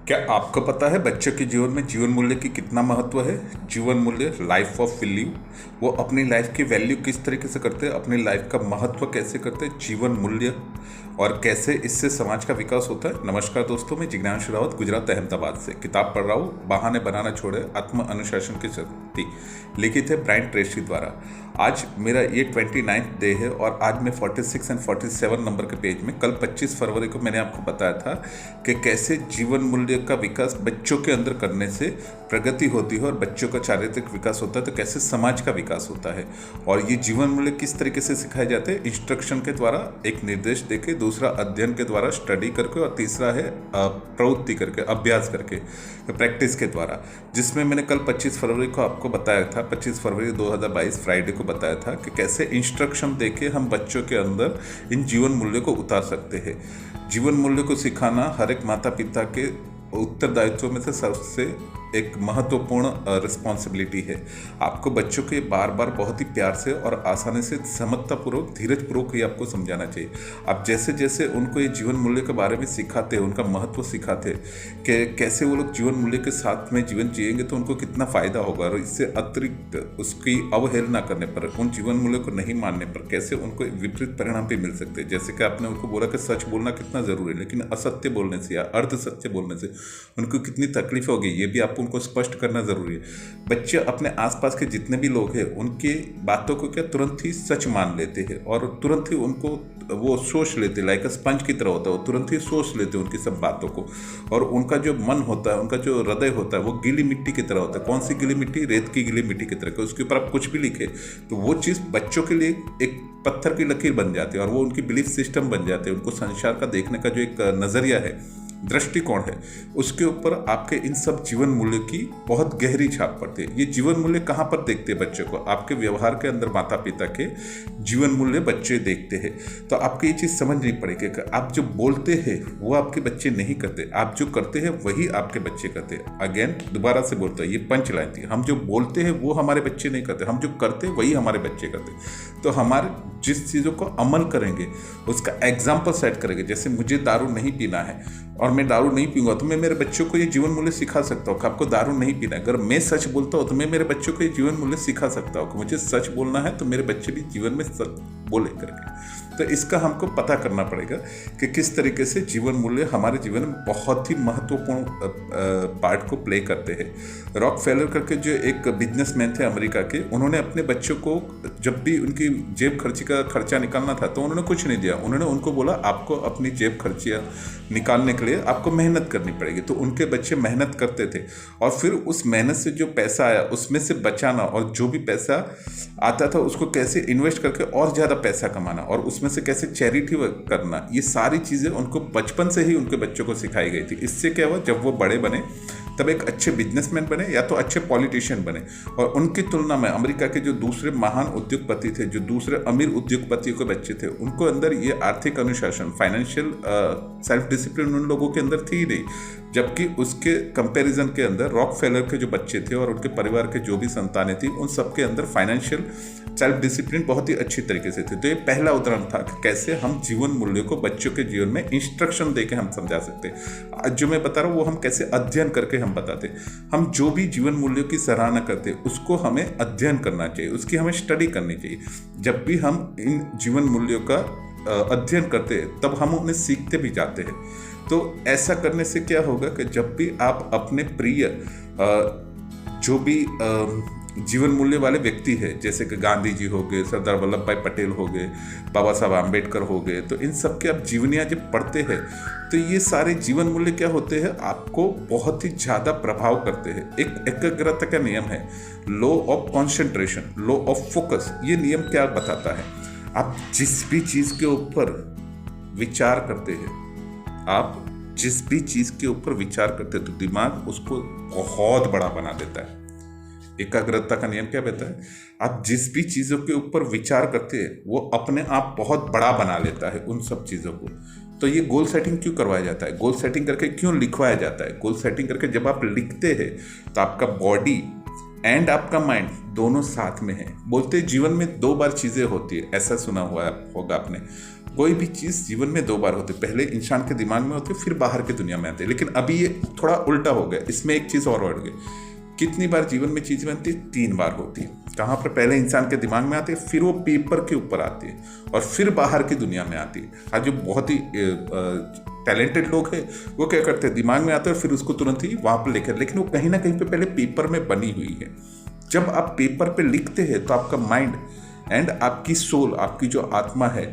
क्या आपको पता है बच्चों के जीवन में जीवन मूल्य की कितना महत्व है? जीवन मूल्य, लाइफ ऑफ वैल्यू, वो अपनी लाइफ की वैल्यू किस तरीके से करते हैं, अपनी लाइफ का महत्व कैसे करते हैं, जीवन मूल्य, और कैसे इससे समाज का विकास होता है। नमस्कार दोस्तों, मैं जिज्ञांशु रावत गुजरात अहमदाबाद से किताब पढ़ रहा हूँ, बहाने बनाना छोड़े, आत्म अनुशासन की शक्ति, लिखित है ब्रायन ट्रेसी द्वारा। आज मेरा ये 29th डे है और आज मैं 46 एंड 47 नंबर के पेज में, कल 25 फरवरी को मैंने आपको बताया था कि कैसे जीवन मूल्य का विकास बच्चों के अंदर करने से प्रगति होती है और बच्चों का चारित्रिक विकास होता है, तो कैसे समाज का विकास होता है। और ये जीवन मूल्य किस तरीके से सिखाए जाते हैं? इंस्ट्रक्शन के द्वारा, एक निर्देश देके, दूसरा अध्ययन के द्वारा, स्टडी करके, और तीसरा है प्रवृत्ति करके, अभ्यास करके, प्रैक्टिस के द्वारा। जिसमें मैंने कल 25 फरवरी को आपको बताया था, 25 फरवरी 2022 फ्राइडे को बताया था कि कैसे इंस्ट्रक्शन देके हम बच्चों के अंदर इन जीवन मूल्य को उतार सकते हैं। जीवन मूल्य को सिखाना हर एक माता पिता के उत्तरदायित्व में से सबसे एक महत्वपूर्ण रिस्पॉन्सिबिलिटी है। आपको बच्चों के बार बार बहुत ही प्यार से और आसानी से, समर्थतापूर्वक, धीरजपूर्वक ही आपको समझाना चाहिए। आप जैसे जैसे उनको ये जीवन मूल्य के बारे में सिखाते हैं, उनका महत्व सिखाते हैं कि कैसे वो लोग जीवन मूल्य के साथ में जीवन जिएंगे तो उनको कितना फ़ायदा होगा, और इससे अतिरिक्त उसकी अवहेलना करने पर, उन जीवन मूल्य को नहीं मानने पर कैसे उनको विपरीत परिणाम भी मिल सकते हैं। जैसे कि आपने उनको बोला कि सच बोलना कितना ज़रूरी है, लेकिन असत्य बोलने से या अर्ध सत्य बोलने से उनको कितनी तकलीफ होगी, ये भी आपको उनको स्पष्ट करना जरूरी है। बच्चे अपने आसपास के जितने भी लोग हैं उनकी बातों को क्या तुरंत ही सच मान लेते हैं और तुरंत ही उनको वो सोच लेते, लाइक स्पंज की तरह होता है, वो तुरंत ही सोच लेते उनकी सब बातों को। और उनका जो मन होता है, उनका जो हृदय होता है, वो गीली मिट्टी की तरह होता है। कौन सी गीली मिट्टी? रेत की गीली मिट्टी की तरह। उसके ऊपर आप कुछ भी लिखे तो वो चीज़ बच्चों के लिए एक पत्थर की लकीर बन जाती है और वो उनकी बिलीफ सिस्टम बन जाते हैं। उनको संसार का देखने का जो एक नज़रिया है, दृष्टिकोण है, उसके ऊपर आपके इन सब जीवन मूल्य की बहुत गहरी छाप पड़ती है। ये जीवन मूल्य कहाँ पर देखते हैं बच्चों को? आपके व्यवहार के अंदर माता पिता के जीवन मूल्य बच्चे देखते हैं। तो आपको ये चीज़ समझनी पड़ेगी कि आप जो बोलते हैं वो आपके बच्चे नहीं करते, आप जो करते हैं वही आपके बच्चे करते हैं। अगेन दोबारा से बोलता है, ये पंच लाइन थी, हम जो बोलते हैं वो हमारे बच्चे नहीं करते, हम जो करते हैं वही हमारे बच्चे करते। तो हमारे जिस चीज़ों को अमल करेंगे उसका एग्जाम्पल सेट करेंगे। जैसे मुझे दारू नहीं पीना है और मैं दारू नहीं पीऊंगा तो मैं मेरे बच्चों को ये जीवन मूल्य सिखा सकता हूँ कि आपको दारू नहीं पीना है। अगर मैं सच बोलता हूँ तो मैं मेरे बच्चों को ये जीवन मूल्य सिखा सकता हूँ कि मुझे सच बोलना है, तो मेरे बच्चे भी जीवन में सच बोले करके। तो इसका हमको पता करना पड़ेगा कि किस तरीके से जीवन मूल्य हमारे जीवन में बहुत ही महत्वपूर्ण पार्ट को प्ले करते हैं। रॉकफेलर करके जो एक बिजनेसमैन थे अमेरिका के, उन्होंने अपने बच्चों को जब भी उनकी जेब खर्ची का खर्चा निकालना था तो उन्होंने कुछ नहीं दिया। उन्होंने उनको बोला आपको अपनी जेब खर्चियाँ निकालने के लिए आपको मेहनत करनी पड़ेगी। तो उनके बच्चे मेहनत करते थे और फिर उस मेहनत से जो पैसा आया उसमें से बचाना, और जो भी पैसा आता था उसको कैसे इन्वेस्ट करके और ज़्यादा पैसा कमाना, और उसमें से कैसे चैरिटी करना, ये सारी चीज़ें उनको बचपन से ही उनके बच्चों को सिखाई गई थी। इससे क्या हुआ, जब वो बड़े बने तब एक अच्छे बिजनेसमैन बने या तो अच्छे पॉलिटिशियन बने। और उनकी तुलना में अमेरिका के जो दूसरे महान उद्योगपति थे, जो दूसरे अमीर उद्योगपतियों के बच्चे थे, उनको अंदर ये आर्थिक अनुशासन, फाइनेंशियल सेल्फ डिसिप्लिन उन लोगों के अंदर थी ही नहीं। जबकि उसके कंपैरिजन के अंदर रॉकफेलर के जो बच्चे थे और उनके परिवार के जो भी संतानें थी, उन सबके अंदर फाइनेंशियल सेल्फ डिसिप्लिन बहुत ही अच्छी तरीके से थे। तो ये पहला उदाहरण था कि कैसे हम जीवन मूल्य को बच्चों के जीवन में इंस्ट्रक्शन देके हम समझा सकते हैं। आज जो मैं बता रहा हूँ वो हम कैसे अध्ययन करके हम बताते हैं। हम जो भी जीवन मूल्यों की सराहना करते हैं उसको हमें अध्ययन करना चाहिए, उसकी हमें स्टडी करनी चाहिए। जब भी हम इन जीवन मूल्यों का अध्ययन करते हैं तब हम उन्हें सीखते भी जाते हैं। तो ऐसा करने से क्या होगा कि जब भी आप अपने प्रिय जो भी जीवन मूल्य वाले व्यक्ति है, जैसे कि गांधी जी हो गए, सरदार वल्लभ भाई पटेल हो गए, बाबा साहब आम्बेडकर हो गए, तो इन सब के आप जीवनियाँ जब पढ़ते हैं तो ये सारे जीवन मूल्य क्या होते हैं, आपको बहुत ही ज़्यादा प्रभाव करते हैं। एक एकाग्रता का नियम है, law of concentration, law of focus. ये नियम क्या बताता है, आप जिस भी चीज़ के ऊपर विचार करते हैं, आप जिस भी चीज़ के ऊपर विचार करते हैं तो दिमाग उसको बहुत बड़ा बना देता है। एकाग्रता का नियम क्या कहता है, आप जिस भी चीज़ों के ऊपर विचार करते हैं वो अपने आप बहुत बड़ा बना लेता है उन सब चीज़ों को। तो ये गोल सेटिंग क्यों करवाया जाता है, गोल सेटिंग करके क्यों लिखवाया जाता है? गोल सेटिंग करके जब आप लिखते हैं तो आपका बॉडी एंड आपका माइंड दोनों साथ में है। बोलते जीवन में दो बार चीज़ें होती है, ऐसा सुना हुआ होगा आपने। कोई भी चीज़ जीवन में 2 बार होती है, पहले इंसान के दिमाग में होती है, फिर बाहर की दुनिया में आती है। लेकिन अभी ये थोड़ा उल्टा हो गया, इसमें एक चीज़ और बढ़ गई। कितनी बार जीवन में चीज़ बनती है? 3 बार होती है। कहाँ पर? पहले इंसान के दिमाग में आती है, फिर वो पेपर के ऊपर आती है, और फिर बाहर की दुनिया में आती है। आज जो बहुत ही टैलेंटेड लोग हैं वो क्या करते हैं, दिमाग में आते हैं और फिर उसको तुरंत ही वहाँ पर लिखे, लेकिन वो कहीं ना कहीं पे पहले पेपर में बनी हुई है। जब आप पेपर पे लिखते हैं तो आपका माइंड एंड आपकी सोल, आपकी जो आत्मा है,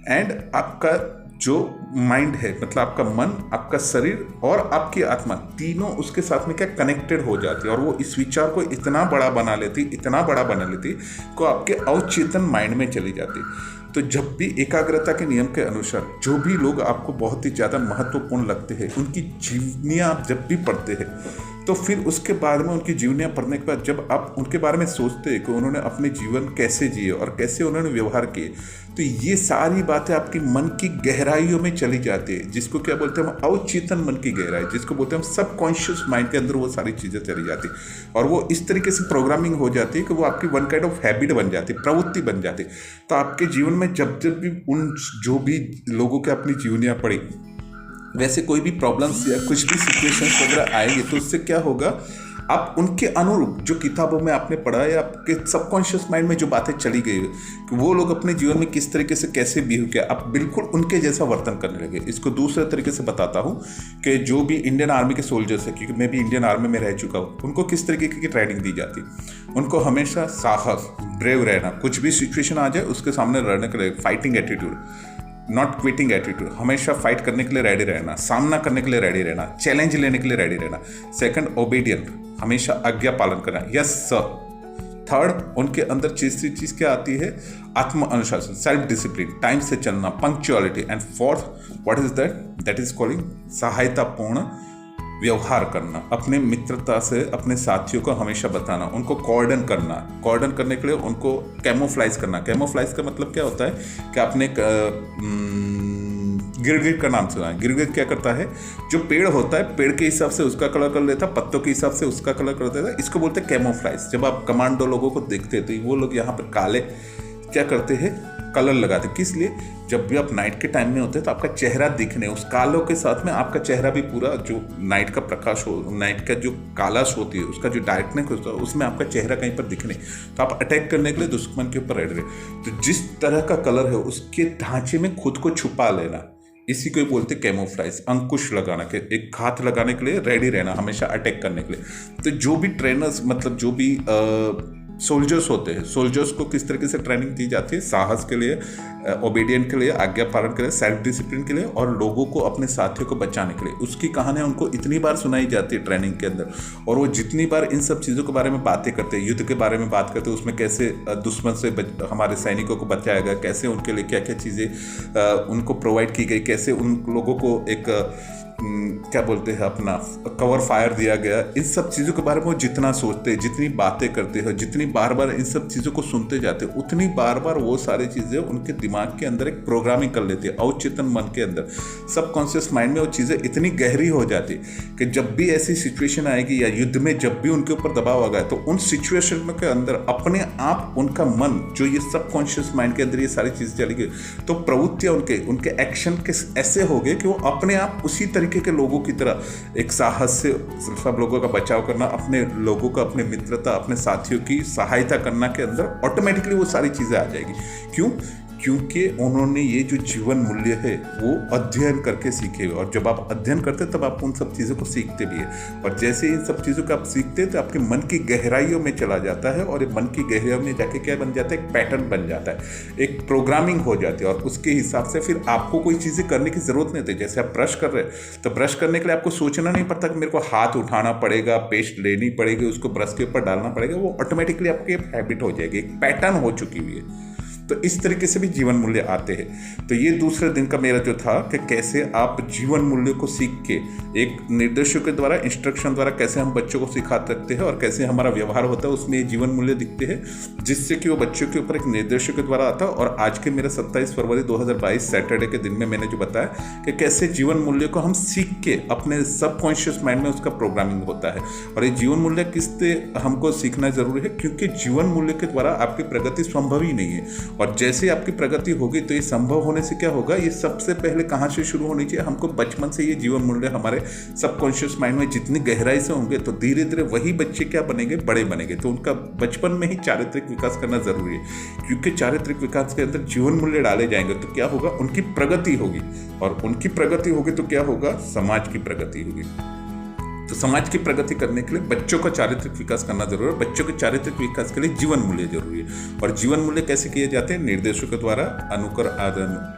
एंड आपका जो माइंड है, मतलब आपका मन, आपका शरीर और आपकी आत्मा, तीनों उसके साथ में क्या कनेक्टेड हो जाती है, और वो इस विचार को इतना बड़ा बना लेती कि आपके अवचेतन माइंड में चली जाती। तो जब भी एकाग्रता के नियम के अनुसार जो भी लोग आपको बहुत ही ज़्यादा महत्वपूर्ण लगते हैं, उनकी जीवनियाँ आप जब भी पढ़ते हैं, तो फिर उसके बाद में उनकी जीवनियाँ पढ़ने के बाद जब आप उनके बारे में सोचते हैं कि उन्होंने अपने जीवन कैसे जिए और कैसे उन्होंने व्यवहार किए, तो ये सारी बातें आपकी मन की गहराइयों में चली जाती है, जिसको क्या बोलते हैं हम, अवचेतन मन की गहराई, जिसको बोलते हैं हम सबकॉन्शियस माइंड के अंदर वो सारी चीज़ें चली जाती और वो इस तरीके से प्रोग्रामिंग हो जाती है कि वो आपकी वन काइंड ऑफ हैबिट बन जाती, प्रवृत्ति बन जाती। तो आपके जीवन में जब जब भी उन जो भी लोगों के अपनी जीवनियाँ पढ़ी, वैसे कोई भी प्रॉब्लम्स या कुछ भी सिचुएशंस वगैरह आएंगे, तो उससे क्या होगा, आप उनके अनुरूप जो किताबों में आपने पढ़ा है, आपके सबकॉन्शियस माइंड में जो बातें चली गई कि वो लोग अपने जीवन में किस तरीके से कैसे बिहेव किया, आप बिल्कुल उनके जैसा वर्तन करने लगे। इसको दूसरे तरीके से बताता हूँ कि जो भी इंडियन आर्मी के सोल्जर्स है, क्योंकि मैं भी इंडियन आर्मी में रह चुका हूँ, उनको किस तरीके की ट्रेनिंग दी जाती। उनको हमेशा साहस, ब्रेव रहना, कुछ भी सिचुएशन आ जाए उसके सामने लड़ने के लिए, fighting attitude, not quitting attitude, हमेशा फाइट करने के लिए रेडी रहना, सामना करने के लिए रेडी रहना, चैलेंज लेने के लिए रेडी रहना। सेकंड, ओबीडियंट, हमेशा आज्ञा पालन करना, यस सर। थर्ड, उनके अंदर तीसरी चीज क्या आती है, आत्म अनुशासन, सेल्फ डिसिप्लिन, टाइम से चलना, punctuality. And fourth, what is that? That is calling सहायतापूर्ण व्यवहार करना, अपने मित्रता से अपने साथियों को हमेशा बताना, उनको कॉर्डन करना, कॉर्डन करने के लिए उनको कैमोफ्लाइज करना। कैमोफ्लाइज का मतलब क्या होता है कि आपने गिरगिट का नाम सुना है। गिरगिट क्या करता है, जो पेड़ होता है पेड़ के हिसाब से उसका कलर कर लेता है, पत्तों के हिसाब से उसका कलर कर देता है, इसको बोलते हैं कैमोफ्लाइज। जब आप कमांडो लोगों को देखते हैं तो वो लोग यहाँ पर काले क्या करते हैं, कलर लगाते। किस लिए? जब भी आप नाइट के टाइम में होते हैं तो आपका चेहरा दिखने, उस कालों के साथ में आपका चेहरा भी पूरा, जो नाइट का प्रकाश हो, नाइट का जो कालाश होती है, उसका जो डार्कनेस होता है, उसमें आपका चेहरा कहीं पर दिखने, तो आप अटैक करने के लिए दुश्मन के ऊपर रेड रहे। तो जिस तरह का कलर है उसके ढांचे में खुद को छुपा लेना, इसी को बोलते कैमोफ्लाइज, अंकुश लगाना, के एक घात लगाने के लिए रेडी रहना, हमेशा अटैक करने के लिए। तो जो भी ट्रेनर्स, मतलब जो भी सोल्जर्स होते हैं, सोल्जर्स को किस तरीके से ट्रेनिंग दी जाती है, साहस के लिए, ओबीडियंट के लिए, आज्ञा पालन के लिए, सेल्फ डिसिप्लिन के लिए, और लोगों को, अपने साथियों को बचाने के लिए। उसकी कहानियां उनको इतनी बार सुनाई जाती है ट्रेनिंग के अंदर, और वो जितनी बार इन सब चीज़ों के बारे में बातें करते हैं, युद्ध के बारे में बात करते हैं, उसमें कैसे दुश्मन से हमारे सैनिकों को बचाया गया, कैसे उनके लिए क्या क्या चीज़ें उनको प्रोवाइड की गई, कैसे उन लोगों को एक क्या बोलते हैं अपना कवर फायर दिया गया, इन सब चीज़ों के बारे में वो जितना सोचते हैं, जितनी बातें करते हैं, जितनी बार बार इन सब चीज़ों को सुनते जाते हैं, उतनी बार बार वो सारी चीज़ें उनके दिमाग के अंदर एक प्रोग्रामिंग कर लेती है, अवचेतन मन के अंदर, सबकॉन्शियस माइंड में वो चीज़ें इतनी गहरी हो जाती कि जब भी ऐसी सिचुएशन आएगी या युद्ध में जब भी उनके ऊपर दबाव आ गया, तो उन सिचुएशन के अंदर अपने आप उनका मन, जो ये सबकॉन्शियस माइंड के अंदर ये सारी चीज़ें चली गई, तो प्रवृत्तियाँ उनके एक्शन के ऐसे हो गए कि वो अपने आप उसी तरीके के लोगों की तरह एक साहस से सब लोगों का बचाव करना, अपने लोगों का, अपने मित्रता, अपने साथियों की सहायता करना के अंदर ऑटोमेटिकली वो सारी चीज़ें आ जाएगी। क्यों? क्योंकि उन्होंने ये जो जीवन मूल्य है वो अध्ययन करके सीखे हुए, और जब आप अध्ययन करते तब आप उन सब चीज़ों को सीखते भी है, और जैसे इन सब चीज़ों को आप सीखते हैं तो आपके मन की गहराइयों में चला जाता है, और ये मन की गहराइयों में जाके क्या बन जाता है, एक पैटर्न बन जाता है, एक प्रोग्रामिंग हो जाती है, और उसके हिसाब से फिर आपको कोई चीज़ें करने की ज़रूरत नहीं होती। जैसे आप ब्रश कर रहे हैं तो ब्रश करने के लिए आपको सोचना नहीं पड़ता कि मेरे को हाथ उठाना पड़ेगा, पेस्ट लेनी पड़ेगी, उसको ब्रश के ऊपर डालना पड़ेगा, वो ऑटोमेटिकली आपकी हैबिट हो जाएगी, एक पैटर्न हो चुकी हुई है। तो इस तरीके से भी जीवन मूल्य आते हैं। तो ये दूसरे दिन का मेरा जो था कि कैसे आप जीवन मूल्य को सीख के एक निर्देशों के द्वारा, इंस्ट्रक्शन द्वारा कैसे हम बच्चों को सिखा सकते हैं, और कैसे हमारा व्यवहार होता है उसमें ये जीवन मूल्य दिखते हैं, जिससे कि वो बच्चों के ऊपर एक निर्देशों के द्वारा आता है। और आज के मेरे 27 फरवरी 2022 सैटरडे के दिन में मैंने जो बताया कि कैसे जीवन मूल्य को हम सीख के अपने सबकॉन्शियस माइंड में उसका प्रोग्रामिंग होता है। और ये जीवन मूल्य किससे हमको सीखना जरूरी है, क्योंकि जीवन मूल्य के द्वारा आपकी प्रगति संभव ही नहीं है। और जैसे ही आपकी प्रगति होगी तो ये संभव होने से क्या होगा, ये सबसे पहले कहाँ से शुरू होनी चाहिए, हमको बचपन से ये जीवन मूल्य हमारे सबकॉन्शियस माइंड में जितनी गहराई से होंगे तो धीरे धीरे वही बच्चे क्या बनेंगे, बड़े बनेंगे। तो उनका बचपन में ही चारित्रिक विकास करना जरूरी है, क्योंकि चारित्रिक विकास के अंदर जीवन मूल्य डाले जाएंगे तो क्या होगा, उनकी प्रगति होगी, और उनकी प्रगति होगी तो क्या होगा, समाज की प्रगति होगी। तो समाज की प्रगति करने के लिए बच्चों का चारित्रिक विकास करना जरूरी है। बच्चों के चारित्रिक विकास के लिए जीवन मूल्य जरूरी है। और जीवन मूल्य कैसे किए जाते हैं, निर्देशों के द्वारा,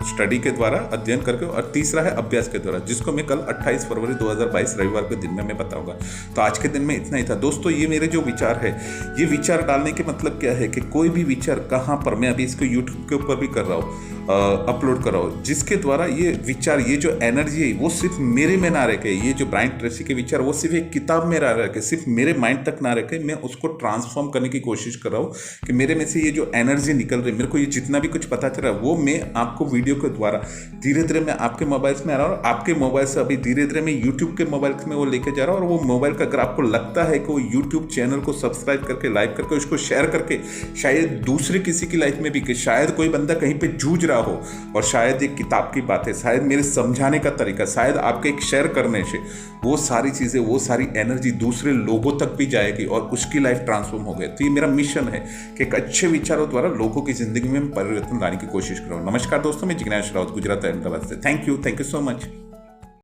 स्टडी के द्वारा, अध्ययन करके, और तीसरा है अभ्यास के द्वारा, जिसको मैं कल 28 फरवरी 2022 रविवार के दिन में मैं बताऊंगा। तो आज के दिन में इतना ही था दोस्तों। ये मेरे जो विचार है, ये विचार डालने के मतलब क्या है कि कोई भी विचार कहाँ पर, मैं अभी इसको यूट्यूब के ऊपर भी कर रहा हूँ, अपलोड कर रहा हूँ, जिसके द्वारा ये विचार, ये जो एनर्जी है वो सिर्फ मेरे में ना रह के, ये जो ब्रायन ट्रेसी के विचार वो सिर्फ एक किताब में रह के, सिर्फ मेरे माइंड तक ना रह के, मैं उसको ट्रांसफॉर्म करने की कोशिश कर रहा हूँ कि मेरे में से ये जो एनर्जी निकल रही है, मेरे को ये जितना भी कुछ पता चल रहा है वो मैं आपको वीडियो के द्वारा धीरे धीरे मैं आपके मोबाइल्स में आ रहा हूँ, आपके मोबाइल से अभी धीरे धीरे मैं यूट्यूब के मोबाइल में वो लेके जा रहा हूँ। और वो मोबाइल का अगर आपको लगता है कि वो यूट्यूब चैनल को सब्सक्राइब करके, लाइक करके, उसको शेयर करके शायद दूसरे किसी की लाइफ में भी, कि शायद कोई बंदा कहीं पे जूझ रहा हो और शायद एक किताब की बात है, शायद मेरे समझाने का तरीका, शायद आपके एक शेयर करने से वो सारी चीज़ें, वो सारी एनर्जी दूसरे लोगों तक भी जाएगी और उसकी लाइफ ट्रांसफॉर्म हो गई। तो ये मेरा मिशन है कि एक अच्छे विचारों द्वारा लोगों की जिंदगी में परिवर्तन लाने की कोशिश करूँ। नमस्कार दोस्तों, मैं जिग्नेश राउत, गुजरात अहमदाबाद से। Thank you so much.